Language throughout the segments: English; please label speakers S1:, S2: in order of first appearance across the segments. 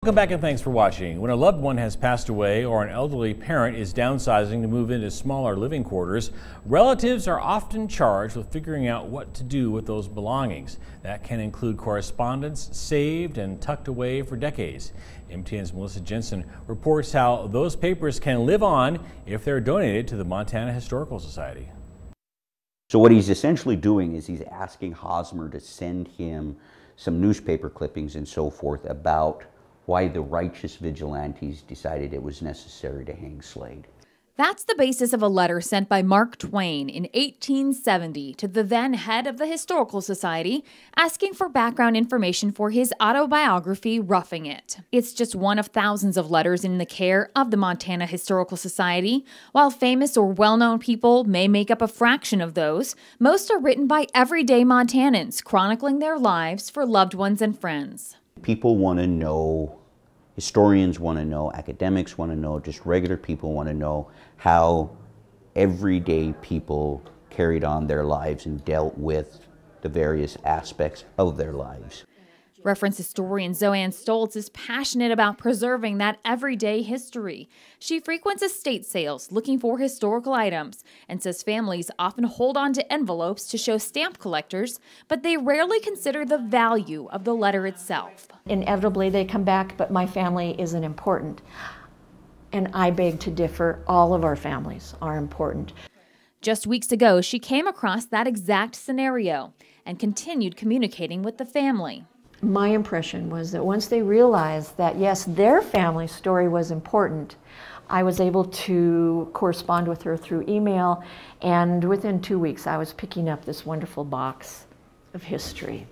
S1: Welcome back and thanks for watching. When a loved one has passed away or an elderly parent is downsizing to move into smaller living quarters, relatives are often charged with figuring out what to do with those belongings. That can include correspondence saved and tucked away for decades. MTN's Melissa Jensen reports how those papers can live on if they're donated to the Montana Historical Society.
S2: So what he's essentially doing is he's asking Hosmer to send him some newspaper clippings and so forth about why the righteous vigilantes decided it was necessary to hang Slade.
S3: That's the basis of a letter sent by Mark Twain in 1870 to the then head of the Historical Society, asking for background information for his autobiography, Roughing It. It's just one of thousands of letters in the care of the Montana Historical Society. While famous or well-known people may make up a fraction of those, most are written by everyday Montanans, chronicling their lives for loved ones and friends.
S2: People want to know, historians want to know, academics want to know, just regular people want to know how everyday people carried on their lives and dealt with the various aspects of their lives.
S3: Reference historian Zoanne Stoltz is passionate about preserving that everyday history. She frequents estate sales looking for historical items and says families often hold on to envelopes to show stamp collectors, but they rarely consider the value of the letter itself.
S4: Inevitably they come back, but my family isn't important. And I beg to differ, all of our families are important.
S3: Just weeks ago, she came across that exact scenario and continued communicating with the family.
S4: My impression was that once they realized that, yes, their family story was important, I was able to correspond with her through email, and within 2 weeks I was picking up this wonderful box of history.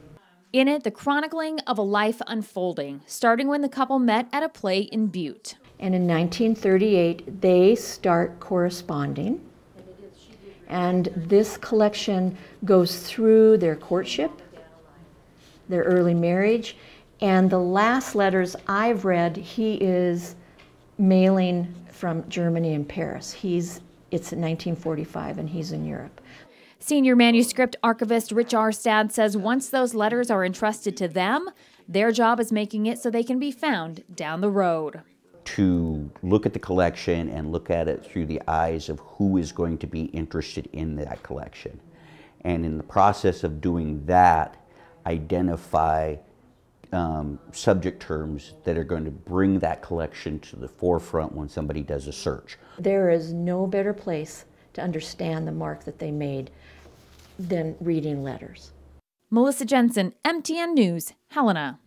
S3: In it, the chronicling of a life unfolding, starting when the couple met at a play in Butte.
S4: And in 1938, they start corresponding, and this collection goes through their courtship, their early marriage, and the last letters I've read, he is mailing from Germany and Paris. It's 1945 and he's in Europe.
S3: Senior manuscript archivist Rich Arstad says once those letters are entrusted to them, their job is making it so they can be found down the road.
S2: To look at the collection and look at it through the eyes of who is going to be interested in that collection. And in the process of doing that, identify subject terms that are going to bring that collection to the forefront when somebody does a search.
S4: There is no better place to understand the mark that they made than reading letters.
S3: Melissa Jensen, MTN News, Helena.